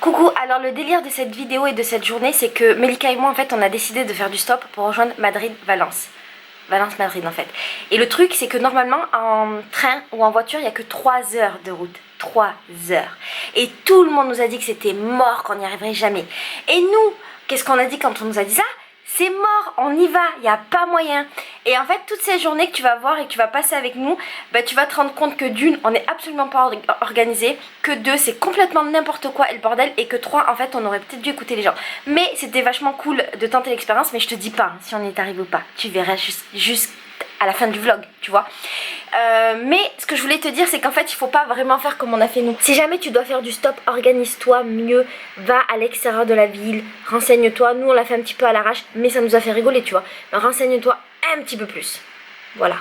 Coucou, alors le délire de cette vidéo et de cette journée, c'est que Melika et moi, en fait, on a décidé de faire du stop pour rejoindre Madrid-Valence. Valence-Madrid, en fait. Et le truc, c'est que normalement, en train ou en voiture, il n'y a que 3 heures de route. 3 heures. Et tout le monde nous a dit que c'était mort, qu'on n'y arriverait jamais. Et nous, qu'est-ce qu'on a dit quand on nous a dit ça? C'est mort, on y va, il n'y a pas moyen. Et en fait, toutes ces journées que tu vas voir et que tu vas passer avec nous, bah, tu vas te rendre compte que d'une, on n'est absolument pas organisé, que deux, c'est complètement n'importe quoi et le bordel, et que trois, en fait, on aurait peut-être dû écouter les gens. Mais c'était vachement cool de tenter l'expérience, mais je te dis pas hein, si on y est arrivé ou pas. Tu verras juste à la fin du vlog, tu vois. Mais ce que je voulais te dire, c'est qu'en fait, il faut pas vraiment faire comme on a fait nous. Si jamais tu dois faire du stop, organise-toi mieux, va à l'extérieur de la ville, renseigne-toi. Nous, on l'a fait un petit peu à l'arrache, mais ça nous a fait rigoler, tu vois. Renseigne-toi un petit peu plus. Voilà.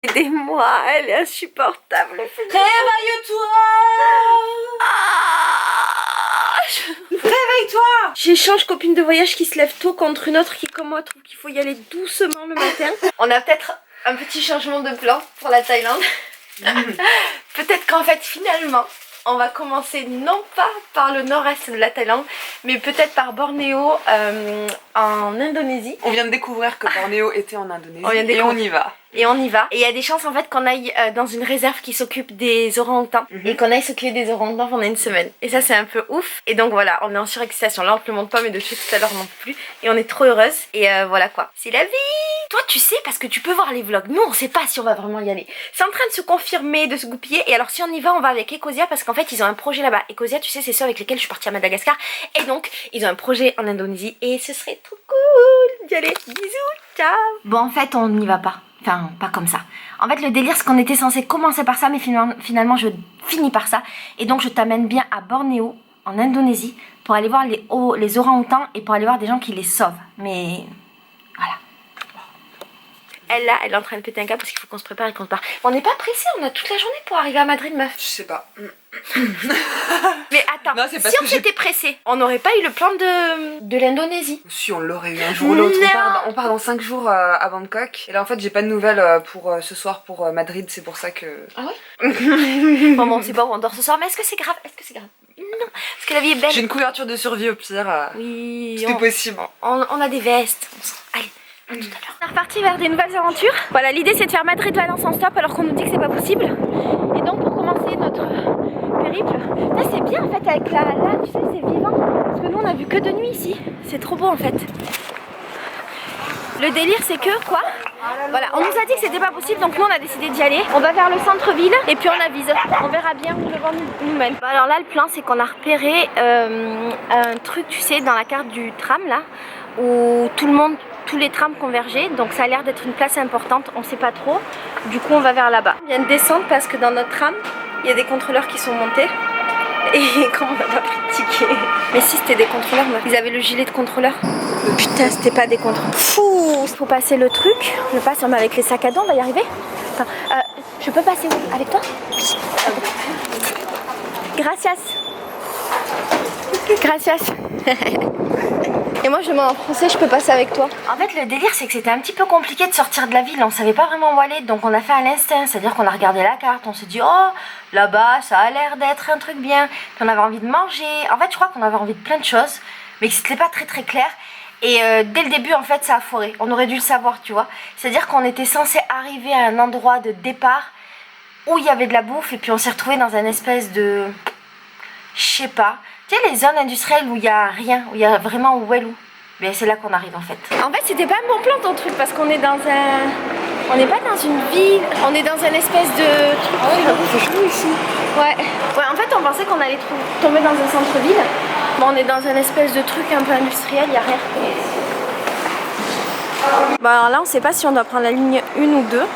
Aidez-moi, elle est insupportable. Réveille-toi! Réveille-toi! J'échange copine de voyage qui se lève tôt contre une autre qui, comme moi, trouve qu'il faut y aller doucement le matin. On a peut-être un petit changement de plan pour la Thaïlande. Peut-être qu'en fait, finalement, on va commencer non pas par le nord-est de la Thaïlande, mais peut-être par Bornéo en Indonésie. On vient de découvrir que Bornéo était en Indonésie et on y va. Et on y va. Et il y a des chances en fait qu'on aille dans une réserve qui s'occupe des orang-outans. Et qu'on aille s'occuper des orang-outans pendant une semaine. Et ça c'est un peu ouf. Et donc voilà, on est en surexcitation. Là on te le montre pas, mais depuis tout à l'heure on n'en peut plus. Et on est trop heureuse. Et voilà quoi. C'est la vie. Toi tu sais parce que tu peux voir les vlogs. Nous on sait pas si on va vraiment y aller. C'est en train de se confirmer, de se goupiller. Et alors si on y va, on va avec Ecosia parce qu'en fait ils ont un projet là-bas. Ecosia tu sais c'est ceux avec lesquels je suis partie à Madagascar. Et donc ils ont un projet en Indonésie. Et ce serait trop cool d'y aller. Bisous, ciao. Bon en fait on n'y va pas. Enfin, pas comme ça. En fait, le délire, c'est qu'on était censé commencer par ça, mais finalement, je finis par ça. Et donc, je t'amène bien à Bornéo, en Indonésie, pour aller voir les orang-outans et pour aller voir des gens qui les sauvent. Mais, voilà. Elle, là, elle est en train de péter un câble parce qu'il faut qu'on se prépare et qu'on se barre. On n'est pas pressé, on a toute la journée pour arriver à Madrid, meuf. Je sais pas. Mais attends, non, si on s'était pressé, on n'aurait pas eu le plan de l'Indonésie. Si, on l'aurait eu un jour ou l'autre. On part dans 5 jours à Bangkok. Et là, en fait, j'ai pas de nouvelles pour ce soir pour Madrid. C'est pour ça que... Ah ouais. Bon, c'est pas où on dort ce soir, mais est-ce que c'est grave? Est-ce que c'est grave? Non, parce que la vie est belle. J'ai une couverture de survie au pire. Oui. Tout est possible. On a des vestes. Allez. À tout à l'heure. On est reparti vers des nouvelles aventures. Voilà, l'idée c'est de faire Madrid-Valence en stop alors qu'on nous dit que c'est pas possible. Et donc pour commencer notre périple, là c'est bien en fait avec là tu sais c'est vivant. Parce que nous on a vu que de nuit ici. C'est trop beau en fait. Le délire c'est que quoi? Voilà, on nous a dit que c'était pas possible donc nous on a décidé d'y aller. On va vers le centre-ville et puis on avise. On verra bien où le vent nous mène. Bon, alors là le plan c'est qu'on a repéré un truc tu sais dans la carte du tram là où tous les trams convergeaient, donc ça a l'air d'être une place importante, on sait pas trop. Du coup on va vers là-bas. On vient de descendre parce que dans notre tram, il y a des contrôleurs qui sont montés. Et comme on n'a pas pris de ticket. Mais si c'était des contrôleurs, ils avaient le gilet de contrôleur. Putain, c'était pas des contrôleurs. Fou. Faut passer le truc. Le passe avec les sacs à dos, on va y arriver. Attends, je peux passer où? Avec toi? Oui. Gracias. Gracias. Et moi je demande en français, je peux passer avec toi. En fait le délire c'est que c'était un petit peu compliqué de sortir de la ville, on savait pas vraiment où aller, donc on a fait à l'instinct, c'est-à-dire qu'on a regardé la carte, on s'est dit oh là-bas ça a l'air d'être un truc bien, puis on avait envie de manger, en fait je crois qu'on avait envie de plein de choses, mais que c'était pas très clair. Et dès le début en fait ça a foiré, on aurait dû le savoir tu vois, c'est-à-dire qu'on était censé arriver à un endroit de départ où il y avait de la bouffe et puis on s'est retrouvé dans un espèce de... je sais pas. Tu sais les zones industrielles où il n'y a rien, où il y a vraiment Wellou. Mais c'est là qu'on arrive en fait. En fait c'était pas un bon plan ton truc parce qu'on est dans un... On n'est pas dans une ville, on est dans un espèce de truc. Ah ouais, c'est chaud ici. Ouais, en fait on pensait qu'on allait tomber dans un centre-ville. Mais on est dans un espèce de truc un peu industriel, il n'y a rien. Bon alors là on sait pas si on doit prendre la ligne 1 ou 2.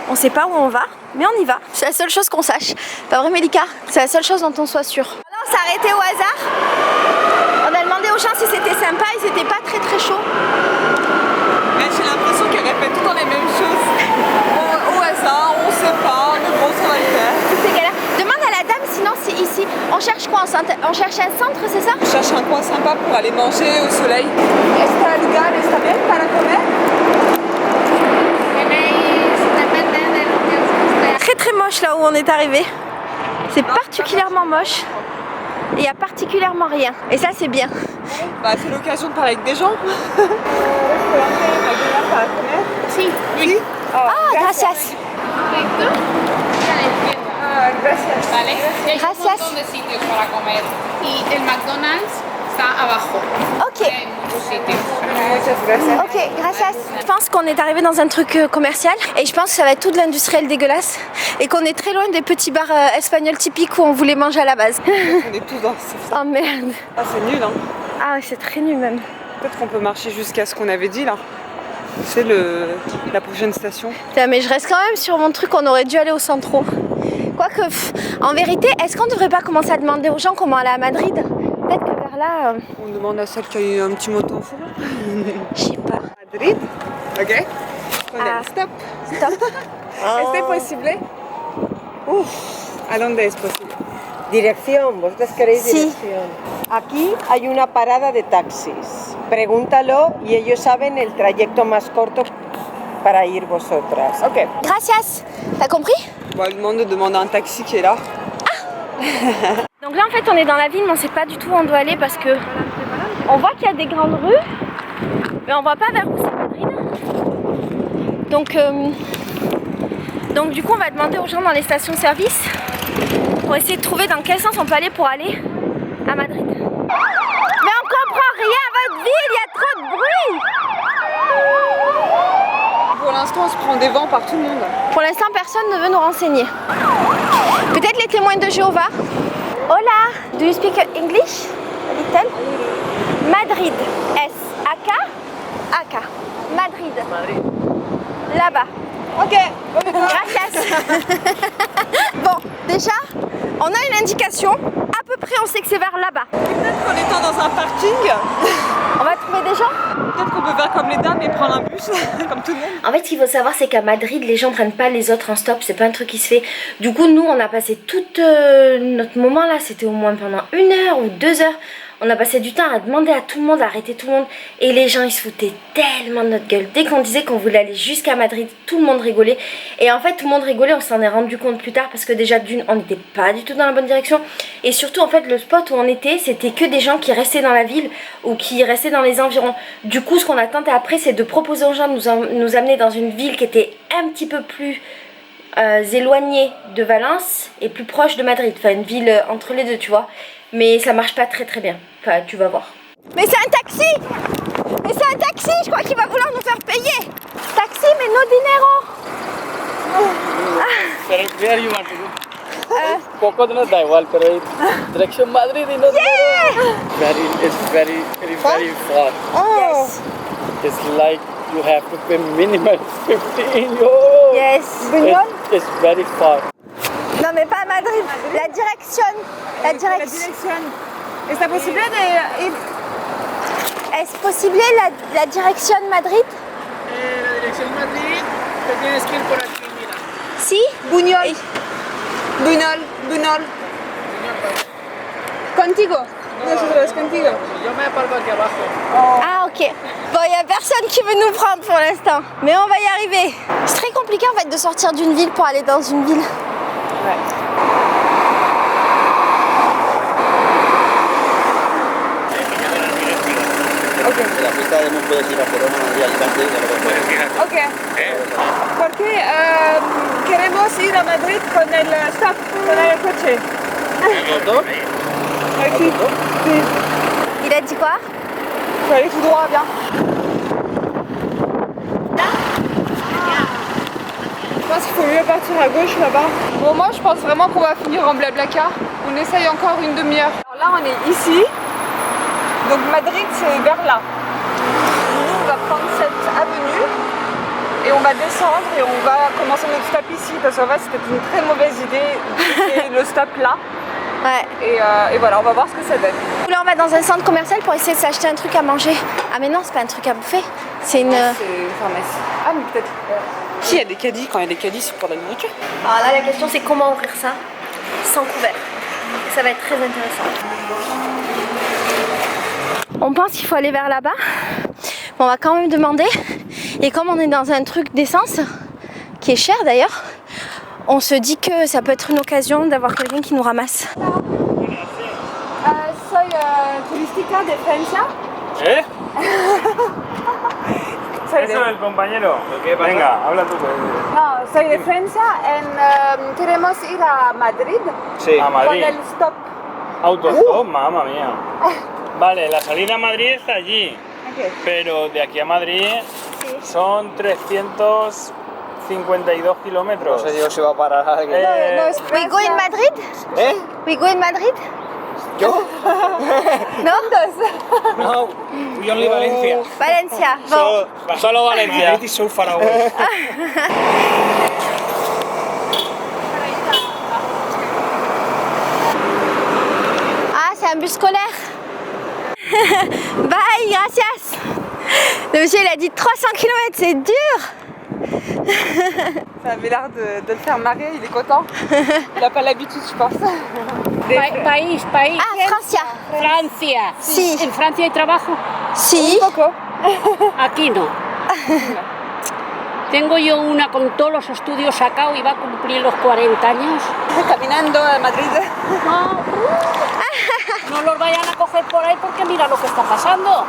On sait pas où on va, mais on y va. C'est la seule chose qu'on sache. Pas vrai Melika? C'est la seule chose dont on soit sûr. Là on s'est arrêté au hasard. On a demandé aux gens si c'était sympa, ils étaient pas très chauds. Mais j'ai l'impression qu'elles répètent tout le temps les mêmes choses. Au hasard, on sait pas, mais bon ça va le faire. Toutes ces galères. Demande à la dame sinon c'est ici. On cherche quoi? On cherche un centre, c'est ça? On cherche un coin sympa pour aller manger au soleil. Está legal, está bien para comer? Très moche là où on est arrivé. C'est particulièrement moche. Et il n'y a particulièrement rien. Et ça, c'est bien. Bah, c'est l'occasion de parler avec des gens. Sí, Oui. Ah, gracias. Gracias. ¿vale? Y hay Gracias. un montón de sitios para comer. Y el McDonald's está abajo. Ok. Hay muchos sitios. Muchas gracias. Ok, gracias. Je pense qu'on est arrivé dans un truc commercial et je pense que ça va être tout de l'industriel dégueulasse et qu'on est très loin des petits bars espagnols typiques où on voulait manger à la base. On est tous dans ce... Oh merde. Ah, c'est nul, hein. Ah ouais, c'est très nul même. Peut-être qu'on peut marcher jusqu'à ce qu'on avait dit là. C'est la prochaine station. Putain, mais je reste quand même sur mon truc, on aurait dû aller au centro. Quoique, en vérité, est-ce qu'on devrait pas commencer à demander aux gens comment aller à Madrid? Peut-être que vers là, On demande à celle qui a eu un petit moto en fourrure. je sais pas. Madrid. Ok. Ah. Stop. Stop. ¿Es posible? ¿A dónde es posible? Dirección, vosotros queréis Sí. dirección. Aquí hay una parada de taxis. Pregúntalo y ellos saben el trayecto más corto para ir vosotras. Ok. Gracias. T'as compris? Bon, elle demande de demander un taxi qui est là. Donc là en fait on est dans la ville mais on sait pas du tout où on doit aller parce que on voit qu'il y a des grandes rues mais on voit pas vers où c'est Madrid. Donc du coup on va demander aux gens dans les stations-service pour essayer de trouver dans quel sens on peut aller pour aller à Madrid. Mais on comprend rien à votre ville, il y a trop de bruit. Pour l'instant, on se prend des vents par tout le monde. Pour l'instant personne ne veut nous renseigner. Peut-être les témoins de Jéhovah. Hola, do you speak English? A little? Madrid. S-A-K? A-K. Madrid. Là-bas. Ok. Gracias. Bon, déjà, on a une indication. À peu près, on sait que c'est vers là-bas. Peut-être qu'en étant dans un parking, On va trouver des gens? peut-être qu'on peut faire comme les dames et prendre un bus, comme tout le monde. En fait, ce qu'il faut savoir, c'est qu'à Madrid, les gens prennent pas les autres en stop. C'est pas un truc qui se fait. Du coup, nous, on a passé tout notre moment là. C'était au moins pendant 1 heure ou 2 heures. On a passé du temps à demander à tout le monde, à arrêter tout le monde. Et les gens, ils se foutaient tellement de notre gueule. Dès qu'on disait qu'on voulait aller jusqu'à Madrid, tout le monde rigolait. Et en fait, tout le monde rigolait. On s'en est rendu compte plus tard parce que déjà, d'une, on n'était pas du tout dans la bonne direction. Et surtout, en fait, le spot où on était, c'était que des gens qui restaient dans la ville ou qui restaient dans les environs. Du coup, ce qu'on a tenté après, c'est de proposer aux gens de nous amener dans une ville qui était un petit peu plus éloignée de Valence et plus proche de Madrid. Enfin, une ville entre les deux, tu vois. Mais ça marche pas très bien. Enfin, tu vas voir. Mais c'est un taxi! Mais c'est un taxi! Je crois qu'il va vouloir nous faire payer! Taxi, mais no dinero! Where you want to go? Poco de da igual, pero direction Madrid y no it's very far. Oh! It's like you have to pay minimum 50 euros. Yes! It's very far. Non, mais pas à Madrid. La direction. La direction. dirección. ¿Está posible de ir? Est-ce possible la direction Madrid? La dirección Madrid, te tienes que ir por aquí, mira. Si? Buñol. Buñol. Contigo. Nosotros contigo. Yo me aparco aquí abajo. Ah, ok. Bon, il n'y a personne qui veut nous prendre pour l'instant. Mais on va y arriver. C'est très compliqué en fait de sortir d'une ville pour aller dans une ville. Ouais. La pista de no puedes ir a Corona y Alicante y de luego puedes ir a... Ok. Porque queremos ir a Madrid con el stop, con el coche. ¿Todo? Aquí. Sí. Il a dit quoi? Faut aller tout droit, bien. Je pense qu'il faut mieux partir à gauche là-bas. Bon, moi je pense vraiment qu'on va finir en Blablacar. On essaye encore une demi-heure. Alors là, on est ici. Donc Madrid, c'est vers là. Nous, on va prendre cette avenue et on va descendre et on va commencer notre stop ici. Parce qu'en fait, c'était une très mauvaise idée de faire le stop là. Ouais. Et voilà, on va voir ce que ça donne. Là, on va dans un centre commercial pour essayer de s'acheter un truc à manger. Ah, mais non, c'est pas un truc à bouffer. C'est une. C'est une pharmacie. Ah, mais peut-être. Si, il y a des caddies. Quand il y a des caddies, c'est pour la nourriture. Alors là, la question, c'est comment ouvrir ça sans couvert. Ça va être très intéressant. On pense qu'il faut aller vers là-bas. Bon, on va quand même demander. Et comme on est dans un truc d'essence, qui est cher d'ailleurs, on se dit que ça peut être une occasion d'avoir quelqu'un qui nous ramasse. Soy turística de Francia. ¿Eh? Soy Eso es el compañero. Venga, habla tú. No, soy de Francia y queremos ir a Madrid Sí. A con Madrid. el stop. Autostop, mamma mía. Vale, la salida a Madrid está allí. Okay. Pero de aquí a Madrid son 352 kilómetros. No sé yo si va a parar alguien. No, es We go in Madrid? ¿Eh? We go in Madrid? ¿Yo? No? No, we only Valencia. Valencia. Bon. Solo Valencia. Madrid is so far away. Ah, c'est un bus scolaire. Bye, gracias. Le monsieur, il a dit 300 km, c'est dur. Ça avait l'air de le faire marrer, il est content. Il a pas l'habitude, je pense. País. Ah, Francia. Francia. Sí. ¿En Francia hay trabajo? Sí. Coco. Aquí no. Tengo yo una con todos los estudios sacados y va a cumplir los 40 años. Caminando a Madrid. No los vayan a coger por ahí porque mira lo que está pasando.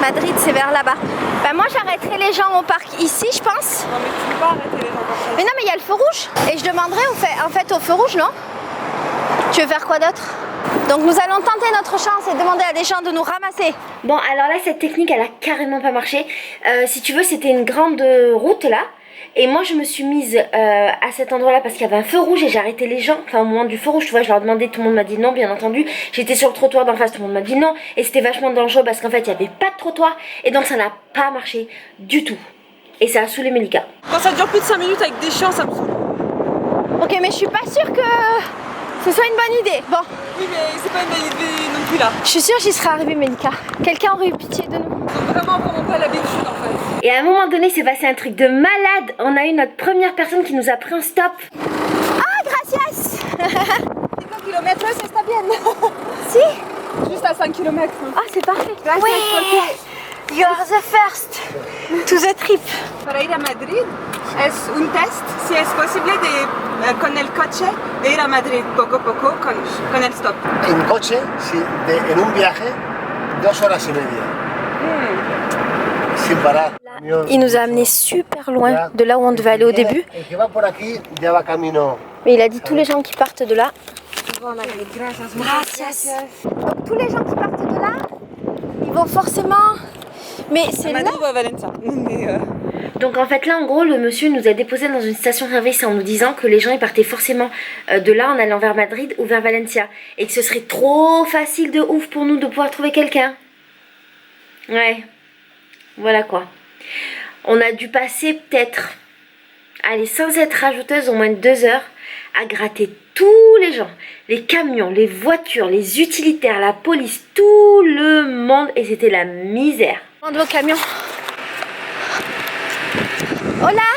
Madrid, c'est vers là-bas. Bah, moi, j'arrêterai les gens au parc ici, je pense. Non mais tu peux pas arrêter les gens comme ça. Mais non, mais il y a le feu rouge. Et je demanderai en fait au feu rouge, non? Tu veux faire quoi d'autre? Donc nous allons tenter notre chance et demander à des gens de nous ramasser. Bon, alors là, cette technique, elle a carrément pas marché. Si tu veux, c'était une grande route là. Et moi, je me suis mise à cet endroit-là parce qu'il y avait un feu rouge et j'ai arrêté les gens. Enfin, au moment du feu rouge, tu vois, je leur demandais, tout le monde m'a dit non, bien entendu. J'étais sur le trottoir d'en face, tout le monde m'a dit non. Et c'était vachement dangereux parce qu'en fait, il n'y avait pas de trottoir. Et donc, ça n'a pas marché du tout. Et ça a saoulé Melika. Quand ça dure plus de 5 minutes avec des chiens, ça me saoule. Ok, mais je suis pas sûre que ce soit une bonne idée. Bon, Oui, mais c'est pas une bonne idée non plus là. je suis sûre que j'y serais arrivée, Melika. Quelqu'un aurait eu pitié de nous. Ils ont vraiment pas l'habitude en fait. Et à un moment donné, c'est passé un truc de malade. On a eu notre première personne qui nous a pris en stop. Ah, gracias. 5 km, ça está bien. Si. Juste à 5 km. Ah, c'est parfait. Oui. You are the first to the trip. Para ir a Madrid es un test si es posible con el coche de ir a Madrid poco a poco con el stop. En coche, sí, en un viaje, 2 horas y media. Sin parar. Il nous a amené super loin de là où on devait aller au début. El que va por aquí ya va camino. Mais il a dit tous les gens qui partent de là vont à Madrid. Gracias. Donc tous les gens qui partent de là, ils vont forcément. Mais c'est là. Madrid ou à Valencia. Donc en fait là en gros le monsieur nous a déposé dans une station-service en nous disant que les gens ils partaient forcément de là en allant vers Madrid ou vers Valencia. Et que ce serait trop facile de ouf pour nous de pouvoir trouver quelqu'un. Ouais. Voilà quoi. On a dû passer peut-être, allez, sans être rajouteuse, au moins 2 heures à gratter tous les gens, les camions, les voitures, les utilitaires, la police, tout le monde, et c'était la misère. On va au camion. Hola,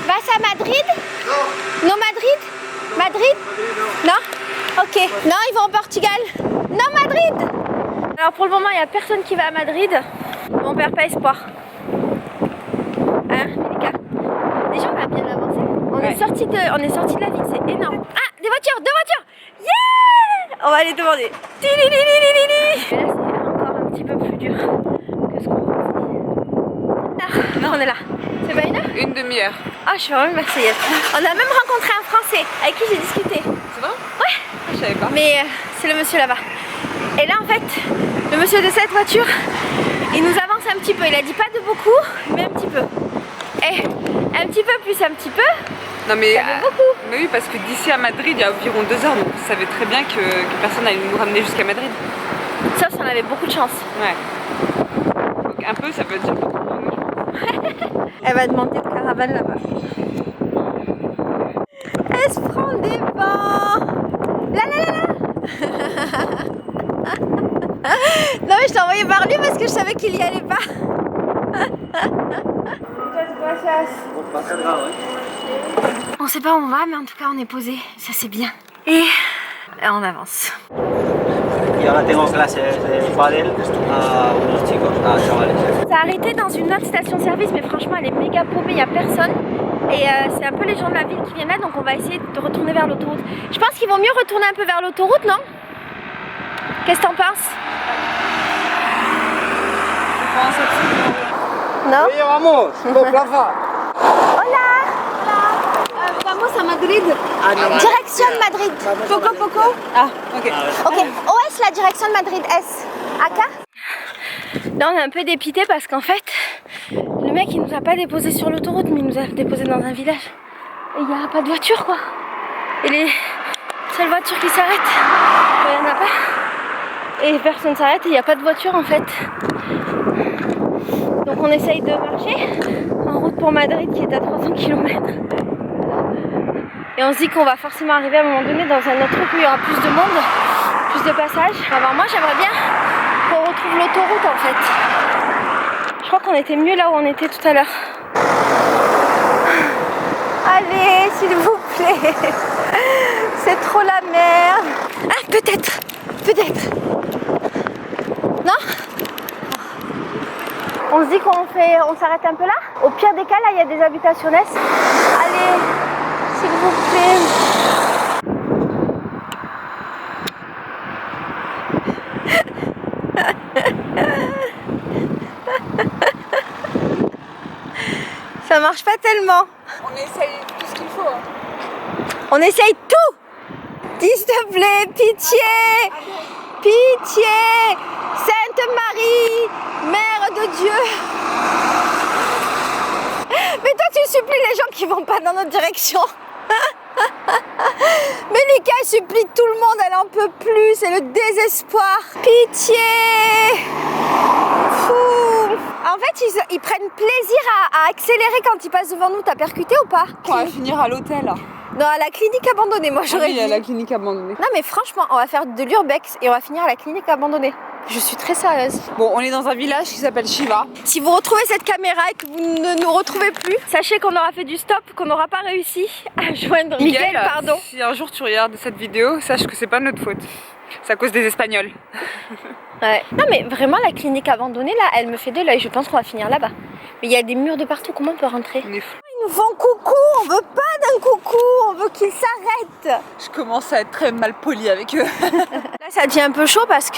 vas à Madrid? Non, Madrid? Madrid? Non? Ok. Non, ils vont au Portugal. Non, Madrid! Alors pour le moment, il n'y a personne qui va à Madrid. On perd pas espoir. Hein, Melika? Déjà, on a bien avancé. On est sorti de la ville, c'est énorme. Ah, des voitures, 2 voitures! Yeah! On va les demander. Et là, c'est encore un petit peu plus dur que ce qu'on pensait. Ah, on est là. C'est pas une heure? Une demi-heure. Ah, je suis vraiment marseillaise. On a même rencontré un Français avec qui j'ai discuté. C'est vrai? Ouais. Je savais pas. Mais c'est le monsieur là-bas. Et là en fait, le monsieur de cette voiture, il nous avance un petit peu. Il a dit pas de beaucoup, mais un petit peu. Et un petit peu plus un petit peu, Non mais, ça fait beaucoup. mais oui, parce que d'ici à Madrid, il y a environ 2 heures, donc vous savez très bien que personne n'allait nous ramener jusqu'à Madrid. Sauf si on avait beaucoup de chance. Ouais. Donc un peu, ça veut dire beaucoup pour nous. Elle va demander de caravane là-bas. Elle se prend des vents. Là là là là. Non mais je t'ai envoyé par lui parce que je savais qu'il y allait pas. On sait pas où on va, mais en tout cas on est posé, ça c'est bien. Et on avance. Y ahora tengo clases de pádel a unos chicos, a chavales. Ça a arrêté dans une autre station-service, mais franchement elle est méga paumée, il n'y a personne. Et c'est un peu les gens de la ville qui viennent là, donc on va essayer de retourner vers l'autoroute. Je pense qu'il vaut mieux retourner un peu vers l'autoroute, non? Qu'est-ce que t'en penses? Non? Oye, vamos, por plaza. Hola! Vamos a Madrid. Direction Madrid. Poco Poco. Ah, ok. Ok, où est la direction de Madrid? Est Acá? Là on est un peu dépité parce qu'en fait le mec il nous a pas déposé sur l'autoroute mais il nous a déposé dans un village. Et il n'y a pas de voiture quoi. Et les seules voitures qui s'arrêtent, il n'y en a pas. Et personne s'arrête et il n'y a pas de voiture en fait. Donc on essaye de marcher en route pour Madrid qui est à 300 km. Et on se dit qu'on va forcément arriver à un moment donné dans un autre truc où il y aura plus de monde, plus de passages. Alors moi j'aimerais bien qu'on retrouve l'autoroute en fait. Je crois qu'on était mieux là où on était tout à l'heure. Allez, s'il vous plaît. C'est trop la merde. Ah, peut-être. Peut-être. Non? On se dit on s'arrête un peu là? Au pire des cas, là, il y a des habitationnes. Allez, s'il vous plaît. Ça marche pas tellement. On essaye tout ce qu'il faut. Hein. On essaye tout. S'il te plaît, pitié. Pitié. Sainte Marie, Mère de Dieu. Mais toi tu supplies les gens qui vont pas dans notre direction. Mélika supplie tout le monde, elle en peut plus, c'est le désespoir. Pitié. Fou. En fait ils prennent plaisir à accélérer quand ils passent devant nous. T'as percuté ou pas? On va finir à l'hôtel. Non, à la clinique abandonnée, moi j'aurais dit. À la clinique abandonnée. Non mais franchement, on va faire de l'urbex et on va finir à la clinique abandonnée. Je suis très sérieuse. Bon, on est dans un village qui s'appelle Chiva. Si vous retrouvez cette caméra et que vous ne nous retrouvez plus, sachez qu'on aura fait du stop, qu'on n'aura pas réussi à joindre Miguel, pardon. Si un jour tu regardes cette vidéo, sache que c'est pas notre faute. C'est à cause des Espagnols. Ouais. Non mais vraiment la clinique abandonnée là, elle me fait de l'œil. Je pense qu'on va finir là-bas. Mais il y a des murs de partout, comment on peut rentrer? On est fou. Ils nous font coucou, on veut pas d'un coucou, on veut qu'ils s'arrêtent. Je commence à être très mal poli avec eux. Là ça devient un peu chaud parce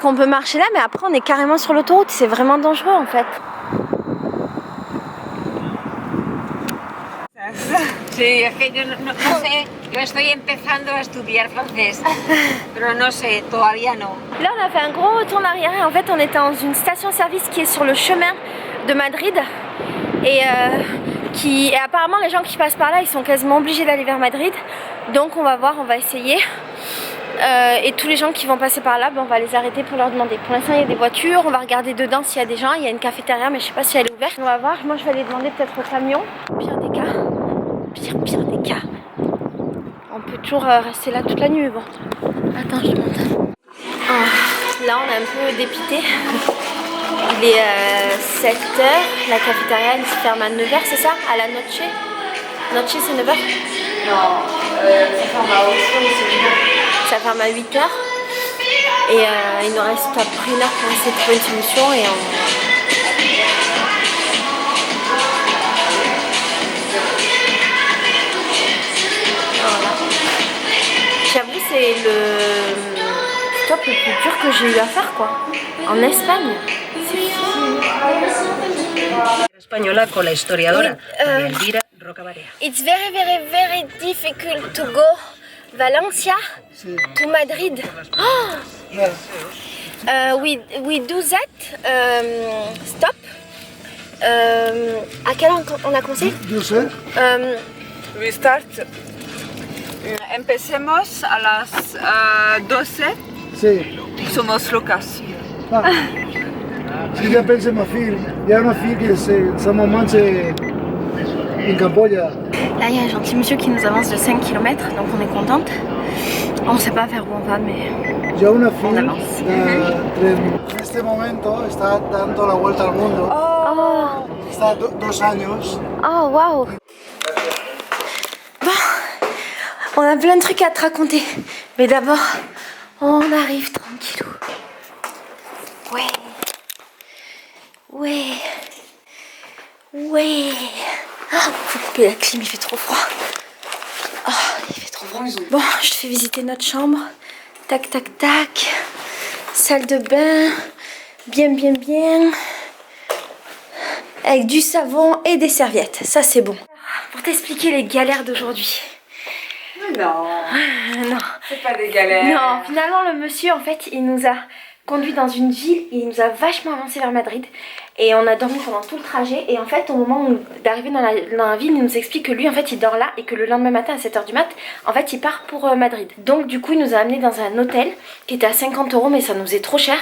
qu'on peut marcher là, mais après on est carrément sur l'autoroute, c'est vraiment dangereux en fait. Sí, es que yo no sé, yo estoy empezando a estudiar francés, pero no sé, todavía no. Là on a fait un gros retour en arrière et en fait on était dans une station-service qui est sur le chemin de Madrid et apparemment les gens qui passent par là ils sont quasiment obligés d'aller vers Madrid, donc on va voir, on va essayer. Et tous les gens qui vont passer par là, ben, on va les arrêter pour leur demander. Pour l'instant il y a des voitures, on va regarder dedans s'il y a des gens, il y a une cafétéria mais je sais pas si elle est ouverte. On va voir, moi je vais aller demander peut-être au camion. Pire des cas, pire des cas. On peut toujours rester là toute la nuit, bon. Attends, je demande. Oh, là on est un peu dépité. Il est 7h, la cafétéria elle se ferme à 9h, c'est ça? À la noche? Noche c'est 9h? Non, ça ferme à 8h. Ça ferme à 8h. Et il nous reste après 1 heure pour essayer de trouver une solution et on... Voilà. J'avoue c'est le stop le plus dur que j'ai eu à faire quoi. En Espagne. Española con la historiadora Elvira Roca Barea. It's very difficult to go Valencia to Madrid. Oh! We do that stop. À quelle heure on a commencé? Yo sé. We start. Empecemos a las 12. Sí. Somos locas. Ah. Si ya pensé ma fille, il y a une fille qui sa maman c'est en Camboya. Là il y a un gentil monsieur qui nous avance de 5 km, donc on est contente. On ne sait pas vers où on va mais Il y a una fille avance. en este momento está dando la vuelta al mundo. Oh, Está 2 años. oh waouh. Bon, on a plein de trucs à te raconter, mais d'abord on arrive tranquillou. Ouais. Faut couper la clim, il fait trop froid. Oh, il fait trop froid. Bon, je te fais visiter notre chambre. Tac, tac, tac. Salle de bain. Bien, bien, bien. Avec du savon et des serviettes. Ça, c'est bon. Pour t'expliquer les galères d'aujourd'hui. Non, Non. c'est pas des galères. Non, finalement, le monsieur, en fait, il nous a conduit dans une ville et il nous a vachement avancé vers Madrid. Et on a dormi pendant tout le trajet. Et en fait, au moment d'arriver dans la ville, il nous explique que lui, en fait, il dort là et que le lendemain matin à 7 h du mat, en fait, il part pour Madrid. Donc, du coup, il nous a amené dans un hôtel qui était à 50 €, mais ça nous est trop cher.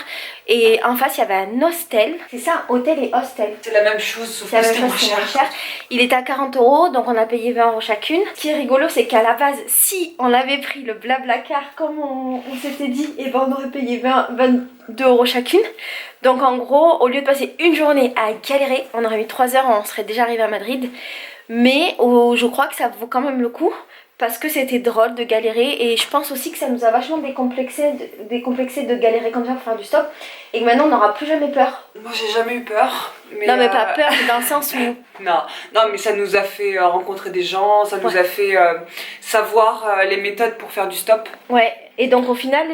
Et en face, il y avait un hostel. C'est ça, hôtel et hostel. C'est la même chose, sauf que c'était moins cher. Il était à 40 €, donc on a payé 20 € chacune. Ce qui est rigolo, c'est qu'à la base, si on avait pris le Blablacar comme on s'était dit, et ben on aurait payé 22 € chacune. Donc en gros, au lieu de passer une journée à galérer, on aurait mis 3 heures, on serait déjà arrivé à Madrid. Mais je crois que ça vaut quand même le coup. Parce que c'était drôle de galérer et je pense aussi que ça nous a vachement décomplexé de galérer comme ça pour faire du stop. Et que maintenant on n'aura plus jamais peur. Moi j'ai jamais eu peur. Non mais pas peur, mais dans le sens où... Non mais ça nous a fait rencontrer des gens, ça nous a fait savoir les méthodes pour faire du stop. Ouais, et donc au final,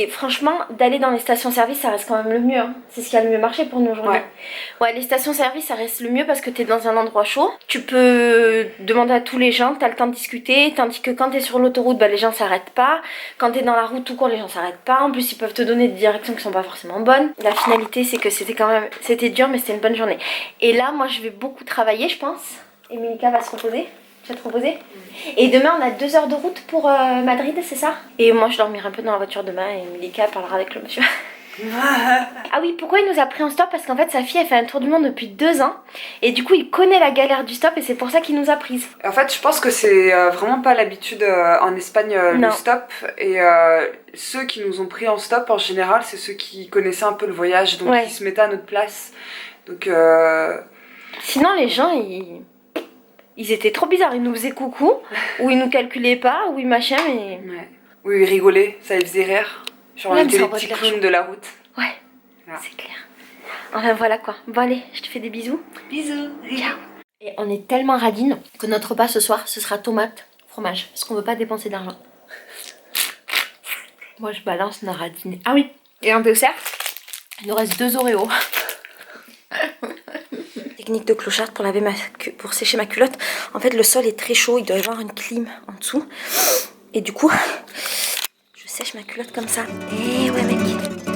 franchement, d'aller dans les stations-service, ça reste quand même le mieux. Hein. C'est ce qui a le mieux marché pour nous aujourd'hui. Ouais, les stations-service, ça reste le mieux parce que t'es dans un endroit chaud. Tu peux demander à tous les gens, t'as le temps de discuter. Tandis que quand t'es sur l'autoroute, bah, les gens s'arrêtent pas. Quand t'es dans la route tout court, les gens s'arrêtent pas. En plus, ils peuvent te donner des directions qui sont pas forcément bonnes. La finalité, c'est que c'était dur, mais c'était une bonne journée. Et là, moi, je vais beaucoup travailler, je pense. Et Milika va se reposer. Tu vas te reposer. Et demain, on a 2 heures de route pour Madrid, c'est ça? Et moi, je dormirai un peu dans la voiture demain et Milika parlera avec le monsieur. Ah oui, pourquoi il nous a pris en stop? Parce qu'en fait sa fille elle fait un tour du monde depuis 2 ans et du coup il connaît la galère du stop et c'est pour ça qu'il nous a prises. En fait je pense que c'est vraiment pas l'habitude en Espagne le stop et ceux qui nous ont pris en stop en général c'est ceux qui connaissaient un peu le voyage donc ils se mettaient à notre place. Donc sinon les gens ils étaient trop bizarres, ils nous faisaient coucou ou ils nous calculaient pas ou ils machin mais... Ouais. Oui ils rigolaient, ça les faisait rire. Genre on était les petits clowns de la route. Ouais, c'est clair. Enfin voilà quoi. Bon allez, je te fais des bisous. Bisous. Ciao. Et on est tellement radine que notre repas ce soir, ce sera tomate, fromage. Parce qu'on veut pas dépenser d'argent. Moi je balance nos radines. Ah oui, et en dessert, il nous reste 2 Oreos. Technique de clochard pour sécher ma culotte. En fait le sol est très chaud, il doit y avoir une clim en dessous. Et du coup... sèche ma culotte comme ça. Eh ouais mec.